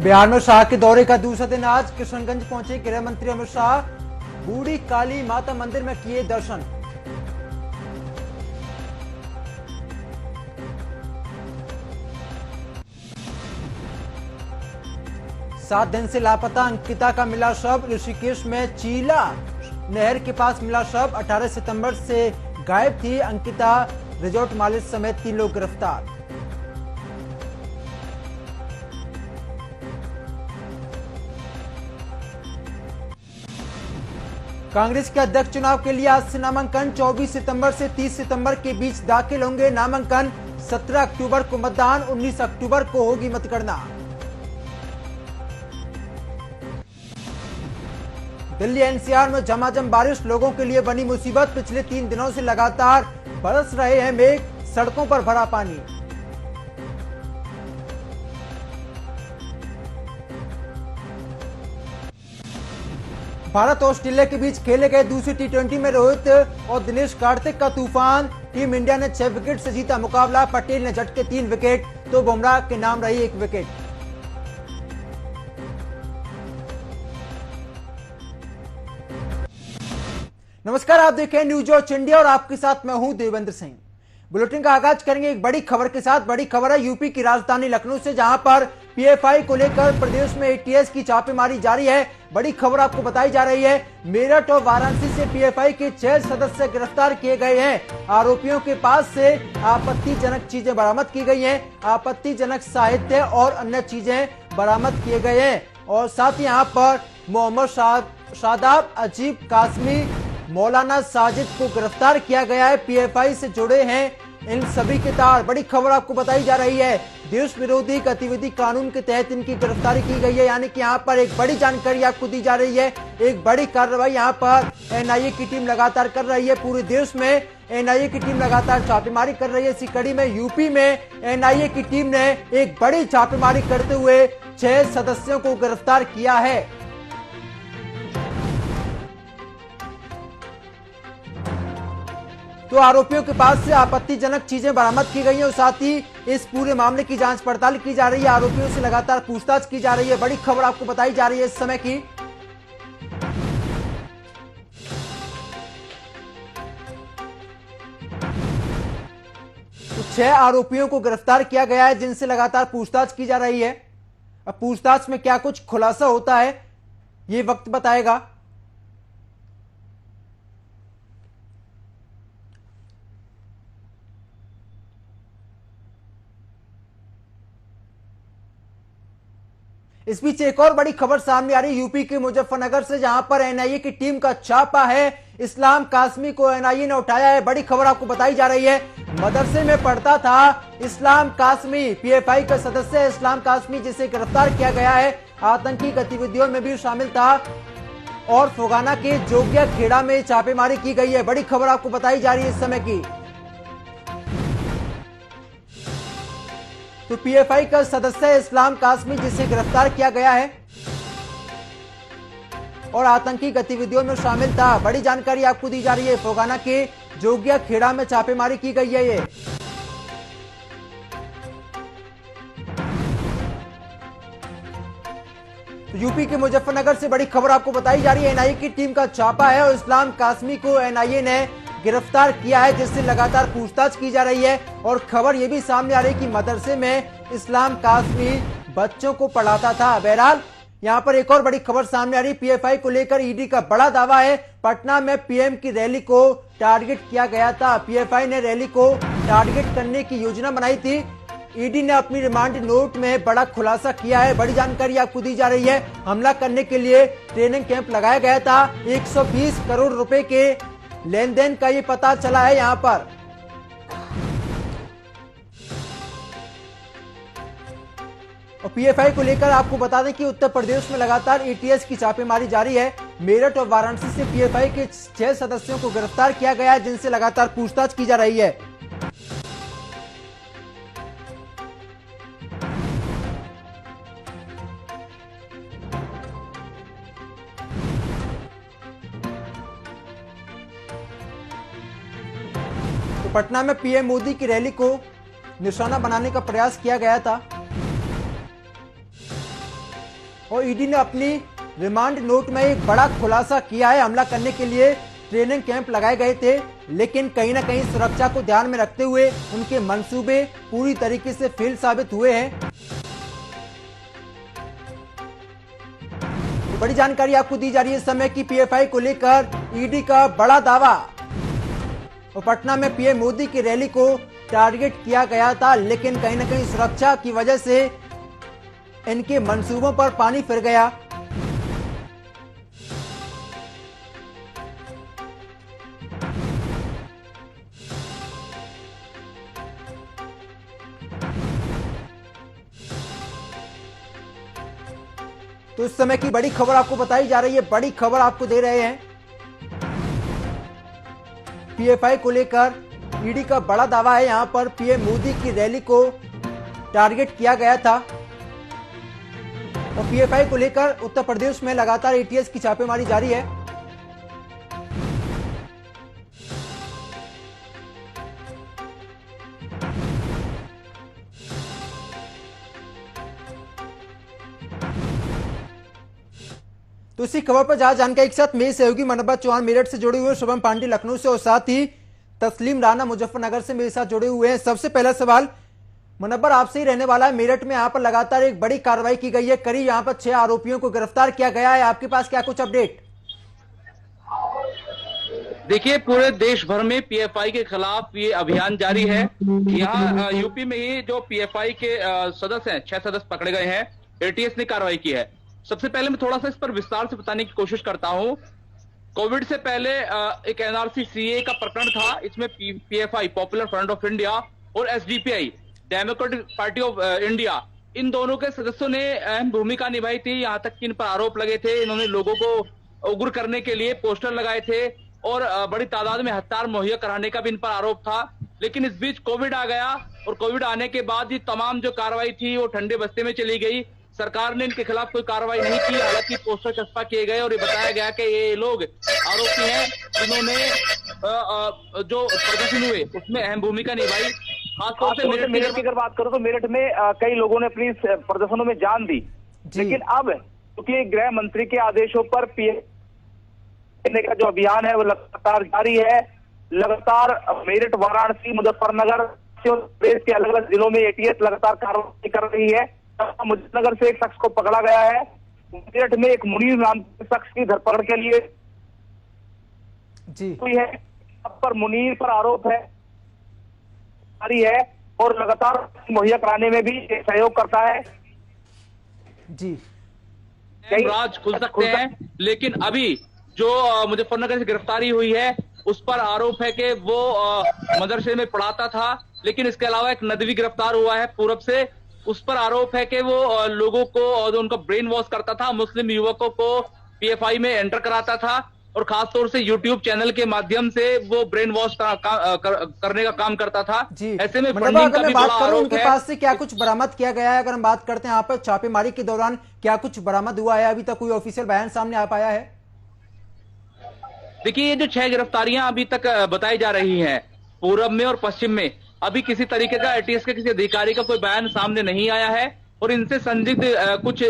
बिहार में शाह के दौरे का दूसरा दिन आज किशनगंज पहुंचे गृह मंत्री अमित शाह। बूढ़ी काली माता मंदिर में किए दर्शन। सात दिन से लापता अंकिता का मिला शव। ऋषिकेश में चीला नहर के पास मिला शव। 18 सितंबर से गायब थी अंकिता। रिजॉर्ट मालिक समेत 3 लोग गिरफ्तार। कांग्रेस के अध्यक्ष चुनाव के लिए आज से नामांकन। 24 सितंबर से 30 सितंबर के बीच दाखिल होंगे नामांकन। 17 अक्टूबर को मतदान, 19 अक्टूबर को होगी मतगणना। दिल्ली एनसीआर में झमाझम बारिश लोगों के लिए बनी मुसीबत। पिछले 3 दिनों से लगातार बरस रहे हैं मेघ, सड़कों पर भरा पानी। भारत ऑस्ट्रेलिया के बीच खेले गए दूसरी टी20 में रोहित और दिनेश कार्तिक का तूफान। टीम इंडिया ने 6 विकेट से जीता मुकाबला। पटेल ने झटके 3 विकेट तो बुमराह के नाम रही 1 विकेट। नमस्कार, आप देख रहे हैं न्यूज वॉच इंडिया और आपके साथ मैं हूं देवेंद्र सिंह। बुलेटिन का आगाज करेंगे एक बड़ी खबर के साथ। बड़ी खबर है यूपी की राजधानी लखनऊ से, जहां पर पीएफआई को लेकर प्रदेश में एटीएस की छापेमारी जारी है। बड़ी खबर आपको बताई जा रही है, मेरठ और वाराणसी से पीएफआई के 6 सदस्य गिरफ्तार किए गए हैं। आरोपियों के पास से आपत्तिजनक चीजें बरामद की गई हैं। आपत्तिजनक साहित्य और अन्य चीजें बरामद किए गए हैं। और साथ ही यहाँ पर मोहम्मद शादाब, अजीब कासमी, मौलाना साजिद को गिरफ्तार किया गया है। पीएफआई से जुड़े हैं इन सभी के तार। बड़ी खबर आपको बताई जा रही है, देश विरोधी गतिविधि कानून के तहत इनकी गिरफ्तारी की गई है। यानी कि यहाँ पर एक बड़ी जानकारी आपको दी जा रही है। एक बड़ी कार्रवाई यहाँ पर एनआईए की टीम लगातार कर रही है। पूरे देश में एनआईए की टीम लगातार छापेमारी कर रही है। इसी कड़ी में यूपी में एनआईए की टीम ने एक बड़ी छापेमारी करते हुए 6 सदस्यों को गिरफ्तार किया है। तो आरोपियों के पास से आपत्तिजनक चीजें बरामद की गई हैं और साथ ही इस पूरे मामले की जांच पड़ताल की जा रही है। आरोपियों से लगातार पूछताछ की जा रही है। बड़ी खबर आपको बताई जा रही है इस समय की। तो 6 आरोपियों को गिरफ्तार किया गया है, जिनसे लगातार पूछताछ की जा रही है। अब पूछताछ में क्या कुछ खुलासा होता है, ये वक्त बताएगा। इस बीच एक और बड़ी खबर सामने आ रही है यूपी के मुजफ्फरनगर से, जहां पर एनआईए की टीम का छापा है। इस्लाम कासमी को एनआईए ने उठाया है। बड़ी खबर आपको बताई जा रही है, मदरसे में पढ़ता था इस्लाम कासमी। पीएफआई का सदस्य इस्लाम कासमी, जिसे गिरफ्तार किया गया है, आतंकी गतिविधियों में भी शामिल था। और फुगाना के जोगिया खेड़ा में छापेमारी की गई है। बड़ी खबर आपको बताई जा रही है इस समय की। तो पीएफआई का सदस्य इस्लाम कासमी, जिसे गिरफ्तार किया गया है और आतंकी गतिविधियों में शामिल था। बड़ी जानकारी आपको दी जा रही है, फुगाना के जोगिया खेड़ा में छापेमारी की गई है। ये तो यूपी के मुजफ्फरनगर से बड़ी खबर आपको बताई जा रही है, एनआईए की टीम का छापा है और इस्लाम कासमी को एनआईए ने गिरफ्तार किया है, जिससे लगातार पूछताछ की जा रही है। और खबर यह भी सामने आ रही है कि मदरसे में इस्लाम कासमी बच्चों को पढ़ाता था। बहरहाल यहां पर एक और बड़ी खबर सामने आ रही है, पीएफआई को लेकर ईडी का बड़ा दावा है। पटना में पीएम की रैली को टारगेट किया गया था। पीएफआई ने रैली को टारगेट करने की योजना बनाई थी। ईडी ने अपनी रिमांड नोट में बड़ा खुलासा किया है। बड़ी जानकारी आपको दी जा रही है, हमला करने के लिए ट्रेनिंग कैंप लगाया गया था। 120 करोड़ रुपए के लेन देन का ये पता चला है यहां पर। और पीएफआई को लेकर आपको बता दें कि उत्तर प्रदेश में लगातार एटीएस की छापेमारी जारी है। मेरठ और वाराणसी से पीएफआई के 6 सदस्यों को गिरफ्तार किया गया है, जिनसे लगातार पूछताछ की जा रही है। तो पटना में पीएम मोदी की रैली को निशाना बनाने का प्रयास किया गया था। और ईडी ने अपनी रिमांड नोट में एक बड़ा खुलासा किया है। हमला करने के लिए ट्रेनिंग कैंप लगाए गए थे, लेकिन कहीं ना कहीं सुरक्षा को ध्यान में रखते हुए उनके मंसूबे पूरी तरीके से फेल साबित हुए हैं। बड़ी जानकारी आपको दी जा रही है इस समय की पीएफआई को लेकर ईडी का बड़ा दावा। और पटना में पीएम मोदी की रैली को टारगेट किया गया था, लेकिन कहीं ना कहीं सुरक्षा की वजह से इनके मंसूबों पर पानी फिर गया। तो इस समय की बड़ी खबर आपको बताई जा रही है, बड़ी खबर आपको दे रहे हैं। पीएफआई को लेकर ईडी का बड़ा दावा है। यहां पर पीएम मोदी की रैली को टारगेट किया गया था और पीएफआई को लेकर उत्तर प्रदेश में लगातार एटीएस की छापेमारी जारी है। तो इसी खबर पर ज्यादा जानकारी के साथ मेरी सहयोगी मनोबा चौहान मेरठ से जुड़े हुए, शुभम पांडे लखनऊ से और साथ ही तस्लीम राणा मुजफ्फरनगर से मेरे साथ जुड़े हुए हैं। सबसे पहला सवाल मुनव्वर आपसे ही रहने वाला है। मेरठ में यहाँ पर लगातार एक बड़ी कार्रवाई की गई है, करीब यहाँ पर 6 आरोपियों को गिरफ्तार किया गया है। आपके पास क्या कुछ अपडेट? देखिए, पूरे देश भर में पीएफआई के खिलाफ ये अभियान जारी है। यहाँ यूपी में ही जो पीएफआई के सदस्य हैं, 6 सदस्य पकड़े गए हैं, एटीएस ने कार्रवाई की है। सबसे पहले मैं थोड़ा सा इस पर विस्तार से बताने की कोशिश करता हूँ। कोविड से पहले एक एनआरसी सीए का प्रकरण था। इसमें PFI popular front of India और SDPI democratic party of India, इन दोनों के सदस्यों ने अहम भूमिका निभाई थी। यहाँ तक कि इन पर आरोप लगे थे, इन्होंने लोगों को उग्र करने के लिए पोस्टर लगाए थे और बड़ी तादाद में हथियार मुहैया कराने का भी इन पर आरोप था। लेकिन इस बीच कोविड आ गया और कोविड आने के बाद ये तमाम जो कार्रवाई थी वो ठंडे बस्ते में चली गई। सरकार ने इनके खिलाफ कोई कार्रवाई नहीं की। हालांकि पोस्टर चस्पा किए गए और ये बताया गया कि ये लोग आरोपी हैं जिन्होंने जो प्रदर्शन हुए उसमें अहम भूमिका निभाई। खासतौर से मेरठ की अगर बात करो तो मेरठ में कई लोगों ने अपनी प्रदर्शनों में जान दी। लेकिन अब क्योंकि गृह मंत्री के आदेशों पर पीएम का जो अभियान है वो लगातार जारी है। लगातार मेरठ, वाराणसी, मुजफ्फरनगर, प्रदेश के अलग अलग जिलों में एटीएस लगातार कार्रवाई कर रही है। मुजफ्फरनगर से एक शख्स को पकड़ा गया है। मेरठ में एक मुनीर नाम के शख्स की धरपकड़ के लिए हुई है। अब पर मुनीर पर आरोप है और लगातार मुहैया कराने में भी सहयोग करता है। जी, कई राज खुल सकते हैं, लेकिन अभी जो मुजफ्फरनगर से गिरफ्तारी हुई है उस पर आरोप है कि वो मदरसे में पढ़ाता था। लेकिन इसके अलावा एक नदवी गिरफ्तार हुआ है पूरब से, उस पर आरोप है कि वो लोगों को उनका ब्रेन वॉश करता था, मुस्लिम युवकों को पीएफआई में एंटर कराता था और खासतौर से यूट्यूब चैनल के माध्यम से वो ब्रेन वॉश करने का काम करता था। ऐसे में फंडिंग का भी बड़ा आरोप है। उनके पास से क्या कुछ बरामद किया गया है? अगर हम बात करते हैं यहाँ पर छापेमारी के दौरान क्या कुछ बरामद हुआ है? अभी तक कोई ऑफिशियल बयान सामने आ पाया है? देखिए, ये जो 6 गिरफ्तारियां अभी तक बताई जा रही हैं पूरब में और पश्चिम में, अभी किसी तरीके का एटीएस के किसी अधिकारी का कोई बयान सामने नहीं आया है और इनसे संदिग्ध कुछ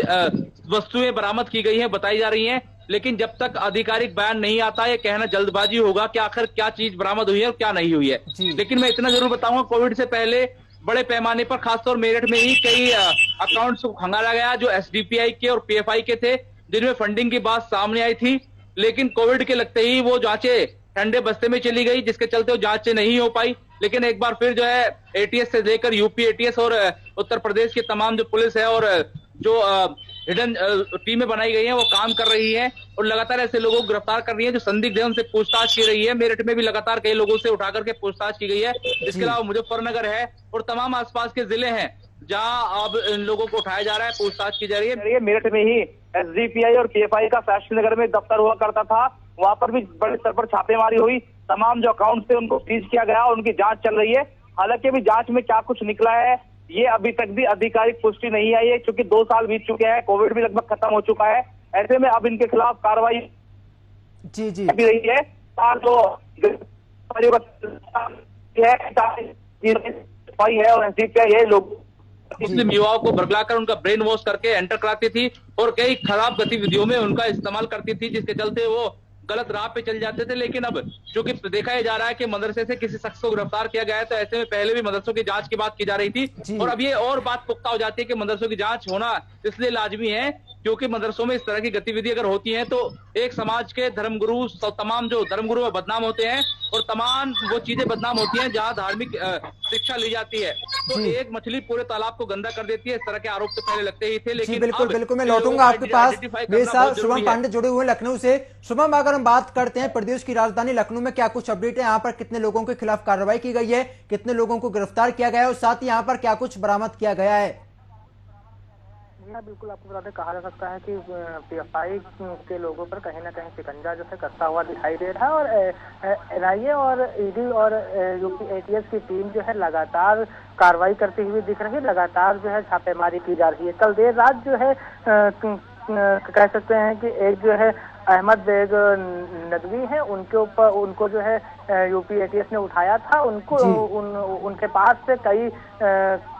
वस्तुएं बरामद की गई हैं, बताई जा रही हैं। लेकिन जब तक आधिकारिक बयान नहीं आता, ये कहना जल्दबाजी होगा कि आखिर क्या चीज बरामद हुई है और क्या नहीं हुई है। लेकिन मैं इतना जरूर बताऊंगा, कोविड से पहले बड़े पैमाने पर खासतौर मेरठ में ही कई अकाउंट्स को खंगाला गया जो एसडीपीआई के और पीएफआई के थे, जिनमें फंडिंग की बात सामने आई थी। लेकिन कोविड के लगते ही वो जांचें ठंडे बस्ते में चली गई, जिसके चलते वो जांचें नहीं हो पाई। लेकिन एक बार फिर जो है एटीएस से लेकर यूपी एटीएस और उत्तर प्रदेश की तमाम जो पुलिस है और जो हिडन टीमें बनाई गई हैं वो काम कर रही हैं और लगातार ऐसे लोगों को गिरफ्तार कर रही है जो संदिग्ध है, उनसे पूछताछ की रही है। मेरठ में भी लगातार कई लोगों से उठा करके पूछताछ की गई है। इसके अलावा मुजफ्फरनगर है और तमाम आसपास के जिले हैं जहां अब इन लोगों को उठाया जा रहा है, पूछताछ की जा रही है। मेरठ में ही एसडीपीआई और पीएफआई का फैशन नगर में दफ्तर हुआ करता था, वहां पर भी बड़े स्तर पर छापेमारी हुई। तमाम जो अकाउंट थे उनको सीज किया गया और उनकी जांच चल रही है। हालांकि अभी जांच में क्या कुछ निकला है ये अभी तक भी आधिकारिक पुष्टि नहीं आई है, क्योंकि 2 साल बीत चुके हैं, कोविड भी लगभग खत्म हो चुका है। ऐसे में अब इनके खिलाफ कार्रवाई अभी रही है। जो है और एसडीपीआई है लोग मुस्लिम युवाओं को बरगलाकर उनका ब्रेन वॉश करके एंटर कराती थी और कई खराब गतिविधियों में उनका इस्तेमाल करती थी, जिसके चलते वो गलत राह पे चल जाते थे। लेकिन अब चूंकि देखा ही जा रहा है कि मदरसे से किसी शख्स को गिरफ्तार किया गया है, तो ऐसे में पहले भी मदरसों की जांच की बात की जा रही थी और अब ये और बात पुख्ता हो जाती है कि मदरसों की जांच होना इसलिए लाजमी है क्योंकि मदरसों में इस तरह की गतिविधि अगर होती है तो एक समाज के धर्मगुरु, तमाम जो धर्मगुरु बदनाम होते हैं और तमाम वो चीजें बदनाम होती हैं जहां धार्मिक शिक्षा ली जाती है। तो एक मछली पूरे तालाब को गंदा कर देती है। इस तरह के आरोप तो पहले लगते ही थे, लेकिन बिल्कुल बिल्कुल, मैं लौटूंगा आपके पास। मेरे साथ शुभम पांडे जुड़े हुए लखनऊ से। शुभम, अगर हम बात करते हैं प्रदेश की राजधानी लखनऊ में क्या कुछ अपडेट है, यहाँ पर कितने लोगों के खिलाफ कार्रवाई की गई है, कितने लोगों को गिरफ्तार किया गया है और साथ ही यहाँ पर क्या कुछ बरामद किया गया है? बिल्कुल, आपको बताते कहा जा सकता है कि पीएफआई के लोगों पर कहीं ना कहीं शिकंजा जो है कसता हुआ दिखाई दे रहा है और एनआईए और ईडी और यूपी एटीएस की टीम जो है लगातार कार्रवाई करती हुई दिख रही है, लगातार जो है छापेमारी की जा रही है। कल देर रात जो है कह सकते हैं कि एक जो है अहमद बेग नदवी है, उनके ऊपर उनको जो है यूपी एटीएस ने उठाया था। उनको उनके पास से कई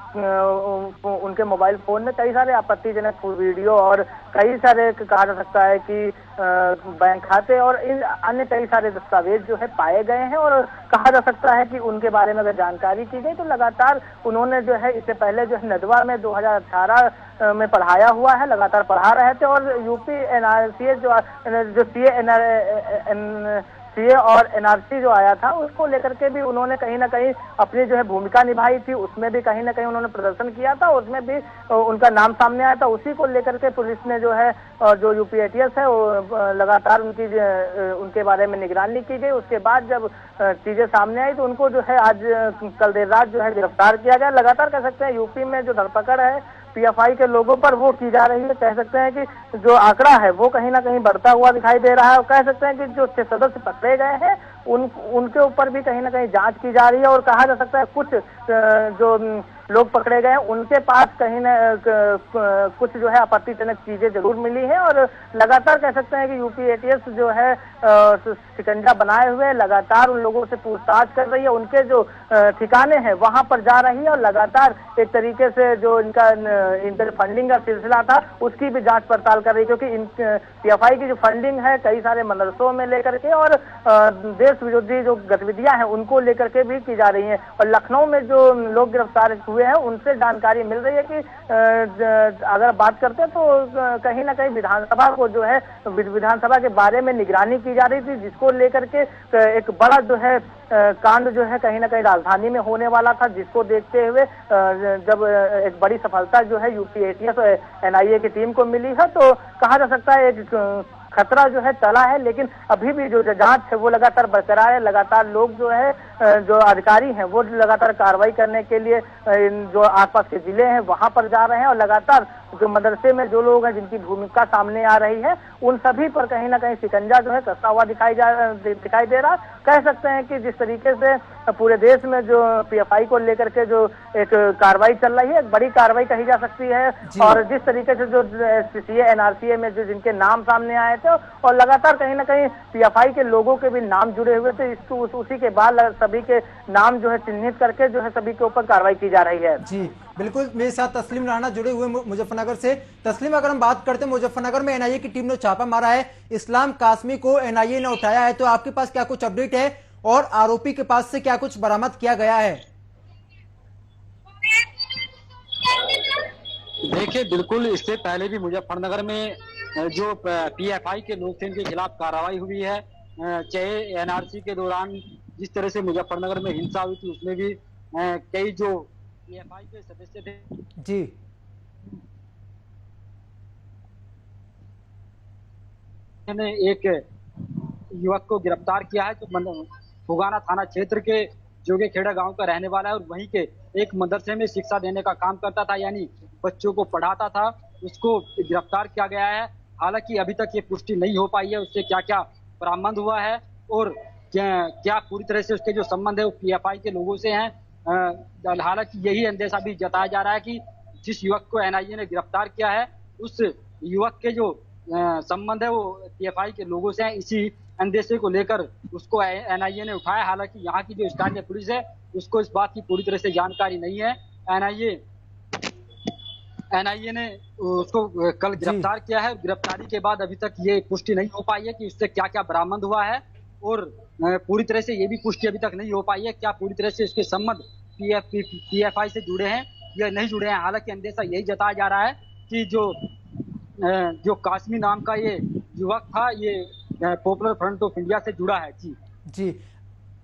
उनके मोबाइल फोन में कई सारे आपत्तिजनक वीडियो और कई सारे कहा जा सकता है कि बैंक खाते और इन अन्य कई सारे दस्तावेज जो है पाए गए हैं और कहा जा सकता है कि उनके बारे में अगर जानकारी की गई तो लगातार उन्होंने जो है इससे पहले जो है नदवा में 2018 में पढ़ाया हुआ है, लगातार पढ़ा रहे थे और यूपी एनआरसी जो सीए और एनआरसी जो आया था उसको लेकर के भी उन्होंने कहीं ना कहीं अपनी जो है भूमिका निभाई थी, उसमें भी कहीं ना कहीं उन्होंने प्रदर्शन किया था, उसमें भी उनका नाम सामने आया था। उसी को लेकर के पुलिस ने जो है जो यूपी एटीएस है वो लगातार उनके बारे में निगरानी की गई। उसके बाद जब चीजें सामने आई तो उनको जो है आज कल देर रात जो है गिरफ्तार किया गया। लगातार कह सकते हैं यूपी में जो धरपकड़ है पीएफआई के लोगों पर वो की जा रही है। कह सकते हैं कि जो आंकड़ा है वो कहीं ना कहीं बढ़ता हुआ दिखाई दे रहा है और कह सकते हैं कि जो 6 सदस्य पकड़े गए हैं उनके ऊपर भी कहीं ना कहीं जांच की जा रही है और कहा जा सकता है कुछ जो लोग पकड़े गए हैं उनके पास कहीं ना कुछ जो है आपत्तिजनक चीजें जरूर मिली है और लगातार कह सकते हैं कि यूपी एटीएस जो है शिकंजा बनाए हुए लगातार उन लोगों से पूछताछ कर रही है, उनके जो ठिकाने हैं वहां पर जा रही है और लगातार एक तरीके से जो इनका फंडिंग का सिलसिला था उसकी भी जांच पड़ताल कर रही है, क्योंकि पीएफआई की जो फंडिंग है कई सारे मदरसों में लेकर के और देश विरोधी जो गतिविधियां हैं उनको लेकर के भी की जा रही है। और लखनऊ में जो लोग गिरफ्तार हुए हैं उनसे जानकारी मिल रही है कि अगर बात करते हैं तो कहीं ना कहीं विधानसभा को जो है विधानसभा के बारे में निगरानी की जा रही थी, जिसको लेकर के एक बड़ा जो है कांड जो है कहीं ना कहीं राजधानी में होने वाला था, जिसको देखते हुए जब एक बड़ी सफलता जो है यूपी एटीएस और एनआईए की टीम को मिली है तो कहा जा सकता है एक खतरा जो है टला है, लेकिन अभी भी जो जांच है वो लगातार बरकरार है। लगातार लोग जो है जो अधिकारी हैं वो लगातार कार्रवाई करने के लिए जो आसपास के जिले हैं वहां पर जा रहे हैं और लगातार जो मदरसे में जो लोग हैं जिनकी भूमिका सामने आ रही है उन सभी पर कहीं ना कहीं शिकंजा जो है कसता हुआ दिखाई दे रहा। कह सकते हैं कि जिस तरीके से पूरे देश में जो पीएफआई को लेकर के जो एक कार्रवाई चल रही है, एक बड़ी कार्रवाई कही जा सकती है और जिस तरीके से जो सीए एनआरसीए में जो जिनके नाम सामने आए थे और लगातार कहीं ना कहीं पीएफआई के लोगों के भी नाम जुड़े हुए थे, उसी के बाद सभी के नाम जो है चिन्हित करके जो है सभी के ऊपर कार्रवाई की जा रही है। जी बिल्कुल, मेरे साथ तस्लीम राणा जुड़े हुए मुजफ्फरनगर से। तस्लीम, अगर हम बात करते हैं मुजफ्फरनगर में एनआईए की टीम ने छापा मारा है, इस्लाम कासमी को एनआईए ने उठाया है, तो आपके पास क्या कुछ अपडेट है और आरोपी के पास से क्या कुछ बरामद किया गया है? देखिए, बिल्कुल इससे पहले भी मुजफ्फरनगर में जो पीएफआई के लोग थे इनके खिलाफ कार्रवाई हुई है। चाहे एनआरसी के दौरान जिस तरह से मुजफ्फरनगर में हिंसा हुई थी उसमें भी कई जो पीएफआई के सदस्य थे जी ने एक युवक को गिरफ्तार किया है जो फुगाना थाना क्षेत्र के जोगेखेड़ा गांव का रहने वाला है और वहीं के एक मदरसे में शिक्षा देने का काम करता था, यानी बच्चों को पढ़ाता था। उसको गिरफ्तार किया गया है। हालांकि अभी तक ये पुष्टि नहीं हो पाई है उससे क्या क्या बरामद हुआ है और क्या पूरी तरह से उसके जो संबंध है वो पीएफआई के लोगों से हैं। हालांकि यही अंदेशा भी जताया जा रहा है कि जिस युवक को एनआईए ने गिरफ्तार किया है उस युवक के जो संबंध है वो पीएफआई के लोगों से हैं। इसी अंदेशे को लेकर उसको एनआईए ने उठाया। हालांकि यहाँ की जो स्थानीय पुलिस है उसको इस बात की पूरी तरह से जानकारी नहीं है। एनआईए एनआईए ने उसको कल गिरफ्तार किया है। गिरफ्तारी के बाद अभी तक ये पुष्टि नहीं हो पाई है कि उससे क्या क्या बरामद हुआ है, और पूरी तरह से ये भी पुष्टि अभी तक नहीं हो पाई है क्या पूरी तरह से इसके संबंध पीएफआई से जुड़े हैं या नहीं जुड़े हैं। हालांकि अंदेशा यही जताया जा रहा है कि जो कासमी नाम का ये युवक था, ये पॉपुलर फ्रंट ऑफ इंडिया से जुड़ा है। जी,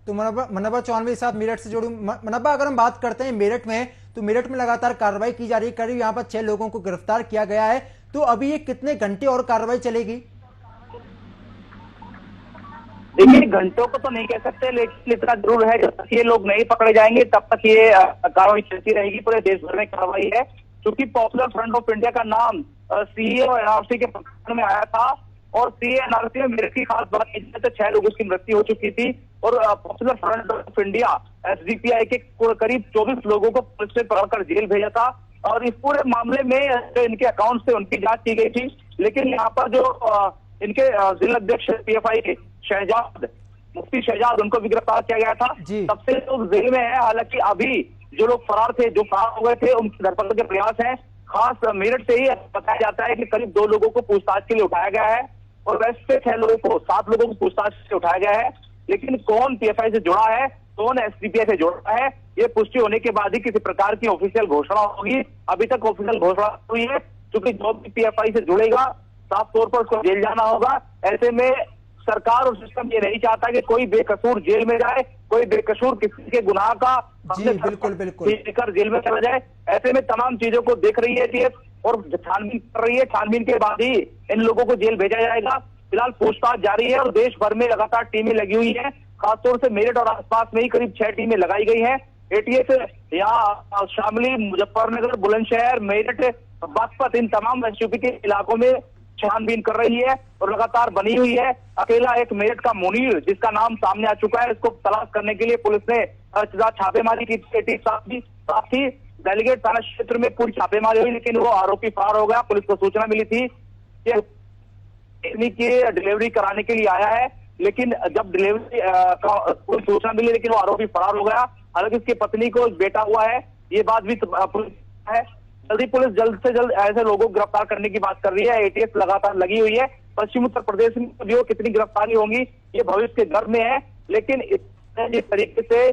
तो मनब्बा चौहान के साथ मेरठ से जोड़ू। मनब्बा, अगर हम बात करते हैं मेरठ में, तो मेरठ में लगातार कार्रवाई की जा रही है। करीब यहाँ पर 6 लोगों को गिरफ्तार किया गया है। तो अभी ये कितने घंटे और कार्रवाई चलेगी? देखिए, घंटों को तो नहीं कह सकते, लेकिन इतना जरूर है जब तक ये लोग नहीं पकड़े जाएंगे तब तक ये कार्रवाई चलती रहेगी। पूरे देश भर में कार्रवाई है, क्योंकि पॉपुलर फ्रंट ऑफ इंडिया का नाम सीए और एनआरसी के प्रकरण में आया था, और सीए एनआरसी में मेरठ की खास बात की जाए तो 6 लोगों की मृत्यु हो चुकी थी, और popular front of India SDPI के करीब 24 लोगों को पुलिस ने पकड़कर जेल भेजा था। और इस पूरे मामले में इनके अकाउंट से उनकी जांच की गई थी, लेकिन यहाँ पर जो इनके जिला अध्यक्ष पीएफआई के मुफ्ती शहजाद, उनको भी गिरफ्तार किया गया था। सबसे लोग जेल में है। हालांकि अभी जो लोग फरार थे, जो फरार हो गए थे, उनकी धरपकड़ के प्रयास हैं। खास मेरठ से ही बताया जाता है कि करीब 2 लोगों को पूछताछ के लिए उठाया गया है, और वेस्ट से 6 लोगों को, 7 लोगों को पूछताछ से उठाया गया है। लेकिन कौन पीएफआई से जुड़ा है, कौन एसडीपीआई से जुड़ा है, ये पुष्टि होने के बाद ही किसी प्रकार की ऑफिशियल घोषणा होगी। अभी तक ऑफिशियल घोषणा हुई है, क्योंकि जो भी पीएफआई से जुड़ेगा साफ तौर पर उसको जेल जाना होगा। ऐसे में सरकार और सिस्टम ये नहीं चाहता कि कोई बेकसूर जेल में जाए, कोई बेकसूर किसी के गुनाह का बिल्कुल जेल में चला जाए। ऐसे में तमाम चीजों को देख रही है टीएफ और छानबीन कर रही है। छानबीन के बाद ही इन लोगों को जेल भेजा जाएगा। फिलहाल पूछताछ जारी है और देश भर में लगातार टीमें लगी हुई है। खासतौर से मेरठ और आसपास में ही करीब 6 टीमें लगाई गई हैं। एटीएस यहाँ शामली, मुजफ्फरनगर, बुलंदशहर, मेरठ, बागपत, इन तमाम एसयूपी के इलाकों में छानबीन कर रही है और लगातार बनी हुई है। अकेला एक मेरठ का मुनीर, जिसका नाम सामने आ चुका है, इसको तलाश करने के लिए पुलिस ने छापेमारी की थी। साथ ही डेलीगेट थाना क्षेत्र में पूरी छापेमारी हुई, लेकिन वो आरोपी फरार हो गया। पुलिस को सूचना मिली थी कि डिलीवरी कराने के लिए आया है, लेकिन जब डिलीवरी को सूचना मिली, लेकिन वो आरोपी फरार हो गया। हालांकि उसकी पत्नी को बेटा हुआ है, ये बात भी पुलिस है। पुलिस जल्द से जल्द ऐसे लोगों को गिरफ्तार करने की बात कर रही है। एटीएस लगातार लगी हुई है। पश्चिम उत्तर प्रदेश में जो कितनी गिरफ्तारी होंगी ये भविष्य के गर्भ में है, लेकिन इस तरीके से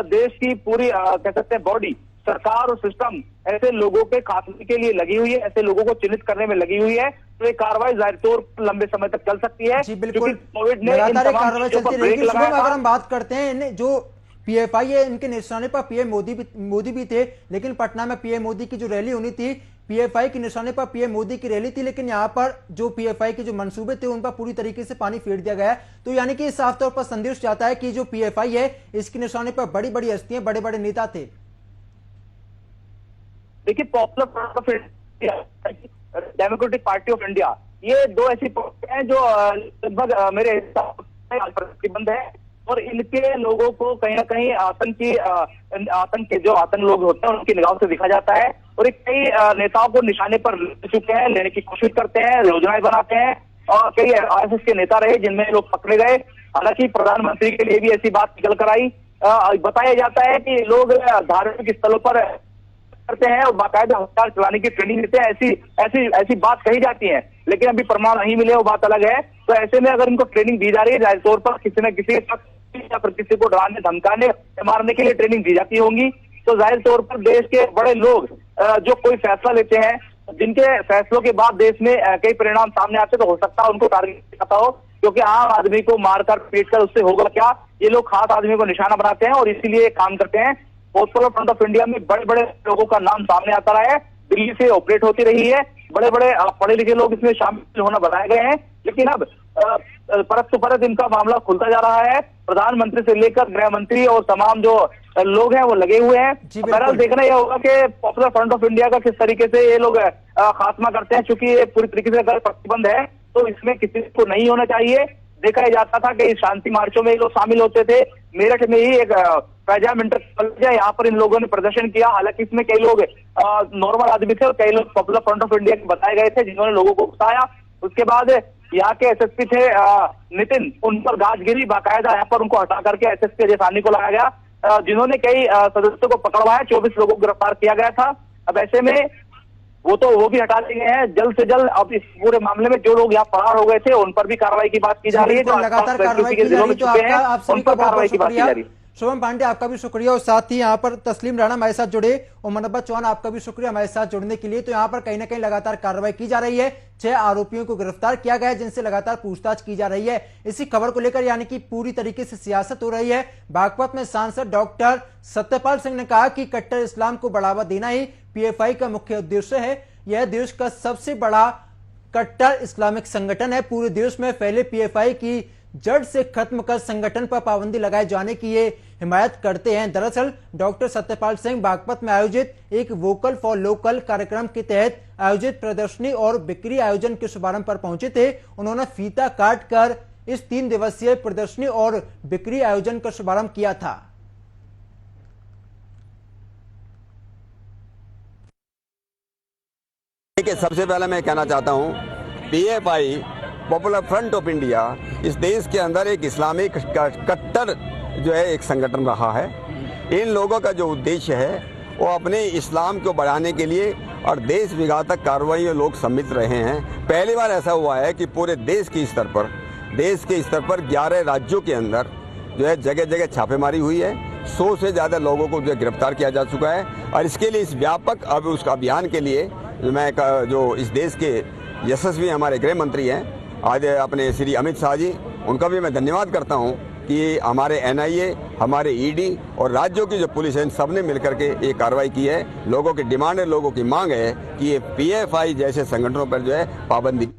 देश की पूरी कह सकते हैं बॉडी, सरकार और सिस्टम ऐसे लोगों के खात्मे के लिए लगी हुई है, ऐसे लोगों को चिन्हित करने में लगी हुई है। तो ये कार्रवाई जाहिर तौर पर लंबे समय तक चल सकती है। जी बिल्कुल, कोविड ने कार्रवाई चलती रहेगी। अगर हम बात करते हैं, जो पीएफआई है, इनके निशाने पर पीएम मोदी भी थे, लेकिन पटना में पीएम मोदी की जो रैली होनी थी, पीएफआई के निशाने पर पीएम मोदी की रैली थी, लेकिन यहाँ पर जो पीएफआई के जो मंसूबे थे उन पर पूरी तरीके से पानी फेर दिया गया है। तो यानी कि साफ तौर पर संदेश जाता है कि जो पीएफआई है, इसके निशाने पर बड़ी बड़ी हस्तियां, बड़े बड़े नेता थे। देखिए, popular front of India, democratic party of India, ये 2 ऐसी पार्टी हैं जो लगभग मेरे हिसाब से प्रतिबंध है, और इनके लोगों को कहीं ना कहीं आतंक के जो आतंक लोग होते हैं उनकी निगाह से दिखा जाता है, और कई नेताओं को निशाने पर ले चुके हैं, लेने की कोशिश करते हैं, योजनाएं बनाते हैं, और कई आरएसएस के नेता रहे जिनमें लोग पकड़े गए। हालांकि प्रधानमंत्री के लिए भी ऐसी बात निकल कर आई। बताया जाता है कि लोग धार्मिक स्थलों पर करते हैं और बाकायदा हथियार चलाने की ट्रेनिंग देते हैं, ऐसी बात कही जाती है, लेकिन अभी प्रमाण नहीं मिले, वो बात अलग है। तो ऐसे में अगर इनको ट्रेनिंग दी जा रही है, जाहिर तौर पर किसी न किसी या फिर किसी को डराने, धमकाने, मारने के लिए ट्रेनिंग दी जाती होंगी, तो जाहिर तौर पर देश के बड़े लोग जो कोई फैसला लेते हैं, जिनके फैसलों के बाद देश में कई परिणाम सामने आते, तो हो सकता है उनको टारगेट करता हो, क्योंकि आम आदमी को मारकर पीटकर उससे होगा क्या, ये लोग खास आदमी को निशाना बनाते हैं और इसीलिए काम करते हैं। पॉपुलर फ्रंट ऑफ इंडिया में बड़े बड़े लोगों का नाम सामने आता रहा है, दिल्ली से ऑपरेट होती रही है, बड़े बड़े पढ़े लिखे लोग इसमें शामिल होना बताए गए हैं, लेकिन अब परत तो परत इनका मामला खुलता जा रहा है। प्रधानमंत्री से लेकर गृह मंत्री और तमाम जो लोग हैं वो लगे हुए हैं। बहरहाल देखना यह होगा कि पॉपुलर फ्रंट ऑफ इंडिया का किस तरीके से ये लोग खात्मा करते हैं, क्योंकि ये पूरी तरीके से अगर प्रतिबंध है तो इसमें किसी को नहीं होना चाहिए। देखा जाता था कि शांति मार्चों में ये लोग शामिल होते थे। मेरठ में ही एक पैजाम इंटर कॉलेज है, यहाँ पर इन लोगों ने प्रदर्शन किया। हालांकि इसमें कई लोग नॉर्मल आदमी थे और कई लोग पॉपुलर फ्रंट ऑफ इंडिया के बताए गए थे, जिन्होंने लोगों को उकसाया। उसके बाद यहाँ के एसएसपी थे नितिन, उन पर गाज गिरी, बाकायदा यहाँ पर उनको हटा करके एसएसपी अजय साहनी को लगाया गया, जिन्होंने कई सदस्यों को पकड़वाया। 24 लोगों को गिरफ्तार किया गया था। अब ऐसे में वो भी हटा दिए हैं जल्द से जल्द। अब इस पूरे मामले में जो लोग यहाँ फरार हो गए थे उन पर भी कार्रवाई की बात की जा रही है। जो लगातार कार्रवाई की जा रही है, तो आप सभी का बहुत बहुत शुक्रिया। शुभम पांडे आपका भी शुक्रिया, और साथ ही यहाँ पर तस्लीम राणा हमारे साथ जुड़े, और मनोबत चौहान आपका भी शुक्रिया हमारे साथ जुड़ने के लिए। तो यहाँ पर कहीं ना कहीं लगातार कार्रवाई की जा रही है। 6 आरोपियों को गिरफ्तार किया गया है, जिनसे लगातार पूछताछ की जा रही है। इसी खबर को लेकर यानी कि पूरी तरीके से सियासत हो रही है। बागपत में सांसद डॉक्टर सत्यपाल सिंह ने कहा कि कट्टर इस्लाम को बढ़ावा देना ही पीएफआई का मुख्य उद्देश्य है। यह देश का सबसे बड़ा कट्टर इस्लामिक संगठन है। पूरे देश में फैले पीएफआई की जड़ से खत्म कर संगठन पर पाबंदी लगाए जाने की ये हिमायत करते हैं। दरअसल डॉक्टर सत्यपाल सिंह बागपत में आयोजित एक वोकल फॉर लोकल कार्यक्रम के तहत आयोजित प्रदर्शनी और बिक्री आयोजन के शुभारंभ पर पहुंचे थे। उन्होंने फीता काट कर इस 3 दिवसीय प्रदर्शनी और बिक्री आयोजन का शुभारंभ किया था। देखिए, सबसे पहले मैं कहना चाहता हूं, PFI popular front of India इस देश के अंदर एक इस्लामिक कट्टर जो है एक संगठन रहा है। इन लोगों का जो उद्देश्य है वो अपने इस्लाम को बढ़ाने के लिए और देश विघातक कार्रवाई में लोग सम्मिलित रहे हैं। पहली बार ऐसा हुआ है कि पूरे देश के स्तर पर 11 राज्यों के अंदर जो है जगह जगह छापेमारी हुई है। 100 से ज़्यादा लोगों को जो है गिरफ्तार किया जा चुका है, और इसके लिए इस व्यापक अब उसका अभियान के लिए मैं जो इस देश के यशस्वी हमारे गृह मंत्री हैं आज अपने श्री अमित शाह जी, उनका भी मैं धन्यवाद करता हूं कि हमारे एनआईए, हमारे ईडी और राज्यों की जो पुलिस है, इन सब ने मिलकर के ये कार्रवाई की है। लोगों की डिमांड है, लोगों की मांग है कि ये पीएफआई जैसे संगठनों पर जो है पाबंदी।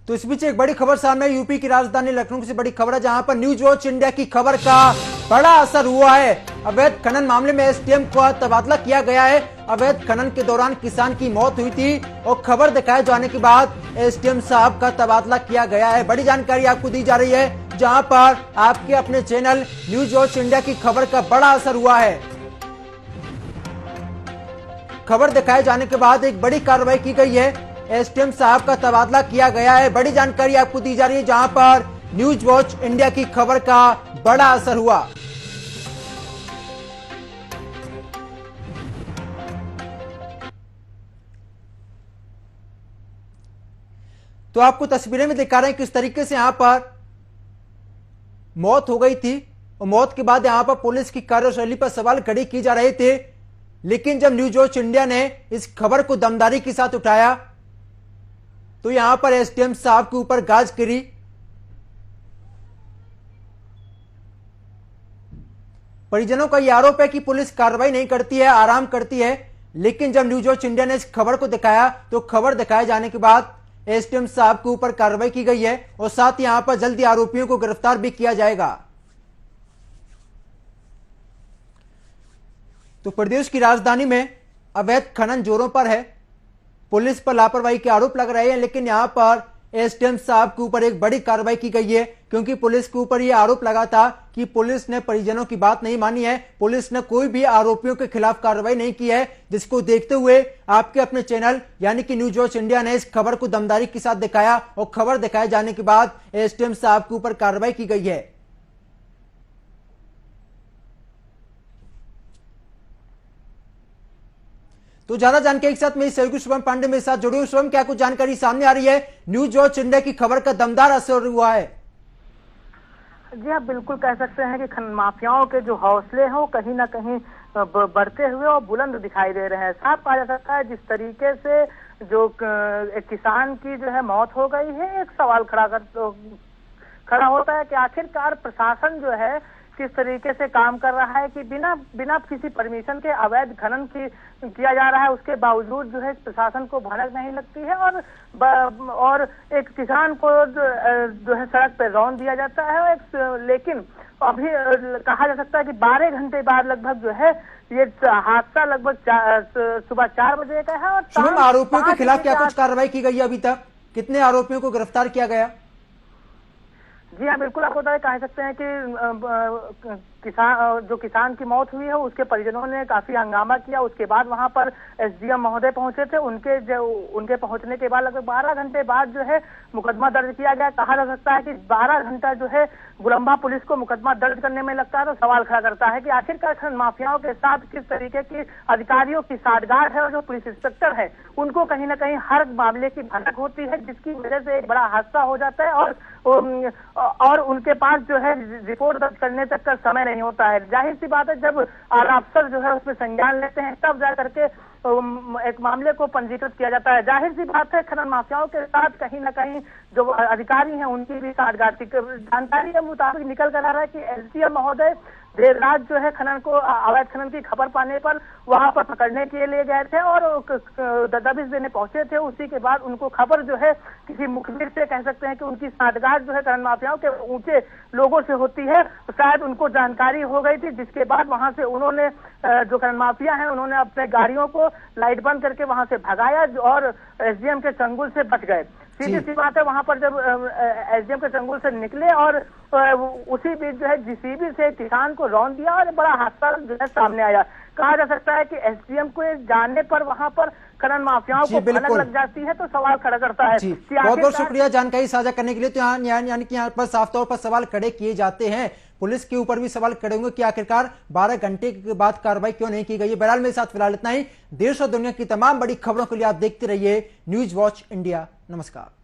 तो इस बीच एक बड़ी खबर सामने, यूपी की राजधानी लखनऊ से बड़ी खबर है, जहां पर न्यूज वॉच इंडिया की खबर का बड़ा असर हुआ है। अवैध खनन मामले में एसडीएम का तबादला किया गया है। अवैध खनन के दौरान किसान की मौत हुई थी और खबर दिखाए जाने के बाद एसडीएम साहब का तबादला किया गया है। बड़ी जानकारी आपको दी जा रही है, जहां पर आपके अपने चैनल न्यूज वॉच इंडिया की खबर का बड़ा असर हुआ है। खबर दिखाए जाने के बाद एक बड़ी कार्रवाई की गई है, एसडीएम साहब का तबादला किया गया है। बड़ी जानकारी आपको दी जा रही है, जहां पर न्यूज वॉच इंडिया की खबर का बड़ा असर हुआ। तो आपको तस्वीरें में दिखा रहे हैं किस तरीके से यहां पर मौत हो गई थी, और मौत के बाद यहां पर पुलिस की कार्यशैली पर सवाल खड़े किए जा रहे थे। लेकिन जब न्यूज वॉच इंडिया ने इस खबर को दमदारी के साथ उठाया तो यहां पर एसडीएम साहब के ऊपर गाज गिरी। परिजनों का यह आरोप है कि पुलिस कार्रवाई नहीं करती है, आराम करती है। लेकिन जब न्यूज वॉच इंडिया ने इस खबर को दिखाया तो खबर दिखाए जाने के बाद एसडीएम साहब के ऊपर कार्रवाई की गई है, और साथ ही यहां पर जल्दी आरोपियों को गिरफ्तार भी किया जाएगा। तो प्रदेश की राजधानी में अवैध खनन जोरों पर है, पुलिस पर लापरवाही के आरोप लग रहे हैं। लेकिन यहां पर एसडीएम साहब के ऊपर एक बड़ी कार्रवाई की गई है, क्योंकि पुलिस के ऊपर यह आरोप लगा था कि पुलिस ने परिजनों की बात नहीं मानी है, पुलिस ने कोई भी आरोपियों के खिलाफ कार्रवाई नहीं की है। जिसको देखते हुए आपके अपने चैनल यानी कि न्यूज वॉच इंडिया ने इस खबर को दमदारी के साथ दिखाया, और खबर दिखाए जाने के बाद एसडीएम साहब के ऊपर कार्रवाई की गई है। तो ज्यादा जानकारी के साथ मेरी सहयोगी शुभम पांडे मेरे साथ जुड़े हुए। शुभम, क्या कुछ जानकारी सामने आ रही है? न्यूज वॉच इंडिया की खबर का दमदार असर हुआ है। जी आप बिल्कुल कह सकते हैं कि खनन माफियाओं के जो हौसले हैं वो कहीं ना कहीं बढ़ते हुए और बुलंद दिखाई दे रहे हैं। साफ कहा जा सकता है जिस तरीके से जो एक किसान की जो है मौत हो गई है, एक सवाल खड़ा होता है कि आखिरकार प्रशासन जो है किस तरीके से काम कर रहा है कि बिना किसी परमिशन के अवैध खनन किया जा रहा है। उसके बावजूद जो है प्रशासन को भनक नहीं लगती है, और एक किसान को जो है सड़क पर रौंद दिया जाता है। लेकिन अभी कहा जा सकता है कि 12 घंटे बाद लगभग जो है ये हादसा लगभग सुबह 4 बजे का है। और आरोपियों के खिलाफ क्या कुछ कार्रवाई की गई है? अभी तक कितने आरोपियों को गिरफ्तार किया गया? जी हाँ बिल्कुल, आपको कह सकते हैं कि जो किसान की मौत हुई है उसके परिजनों ने काफी हंगामा किया। उसके बाद वहां पर एसडीएम महोदय पहुंचे थे। उनके पहुंचने के बाद लगभग 12 घंटे बाद जो है मुकदमा दर्ज किया गया। कहा जा सकता है कि 12 घंटा जो है गुलंबा पुलिस को मुकदमा दर्ज करने में लगता है, तो सवाल खड़ा करता है कि आखिरकार खनन माफियाओं के साथ किस तरीके की अधिकारियों की साठगांठ है, और जो पुलिस इंस्पेक्टर है उनको कहीं ना कहीं हर मामले की भनक होती है, जिसकी वजह से एक बड़ा हादसा हो जाता है और उनके पास जो है रिपोर्ट दर्ज करने तक का समय नहीं होता है। जाहिर सी बात है, जब आला अफसर जो है उसमें संज्ञान लेते हैं तब जा करके एक मामले को पंजीकृत किया जाता है। जाहिर सी बात है, खनन माफियाओं के साथ कहीं ना कहीं जो अधिकारी हैं उनकी भी साठगांठ थी। जानकारी के मुताबिक निकल कर आ रहा है कि एसडीएम महोदय देर रात जो है खनन को अवैध खनन की खबर पाने पर वहां पर पकड़ने के लिए गए थे और दबिश देने पहुंचे थे। उसी के बाद उनको खबर जो है किसी मुखबिर से, कह सकते हैं कि उनकी साठगांठ जो है खनन माफियाओं के ऊंचे लोगों से होती है, तो शायद उनको जानकारी हो गई थी, जिसके बाद वहां से उन्होंने जो खनन माफिया है उन्होंने अपने गाड़ियों को लाइट बंद करके वहां से भगाया और एसडीएम के चंगुल से बच गए। सीधी सी बात है, वहां पर जब एसडीएम के चंगुल से निकले और उसी बीच जो है जेसीबी से किसान को रौंद दिया और बड़ा हादसा जो है सामने आया। कहा जा सकता है कि एसडीएम को जाने पर वहां पर खनन माफियाओं को भनक लग जाती है, तो सवाल खड़ा करता है। बहुत बहुत शुक्रिया जानकारी साझा करने के लिए। तो यानी कि यहाँ पर साफ तौर पर सवाल खड़े किए जाते हैं, पुलिस के ऊपर भी सवाल खड़े होंगे कि आखिरकार 12 घंटे के बाद कार्रवाई क्यों नहीं की गई है। बहरहाल मेरे साथ फिलहाल इतना ही। देश और दुनिया की तमाम बड़ी खबरों के लिए आप देखते रहिए न्यूज वॉच इंडिया। नमस्कार।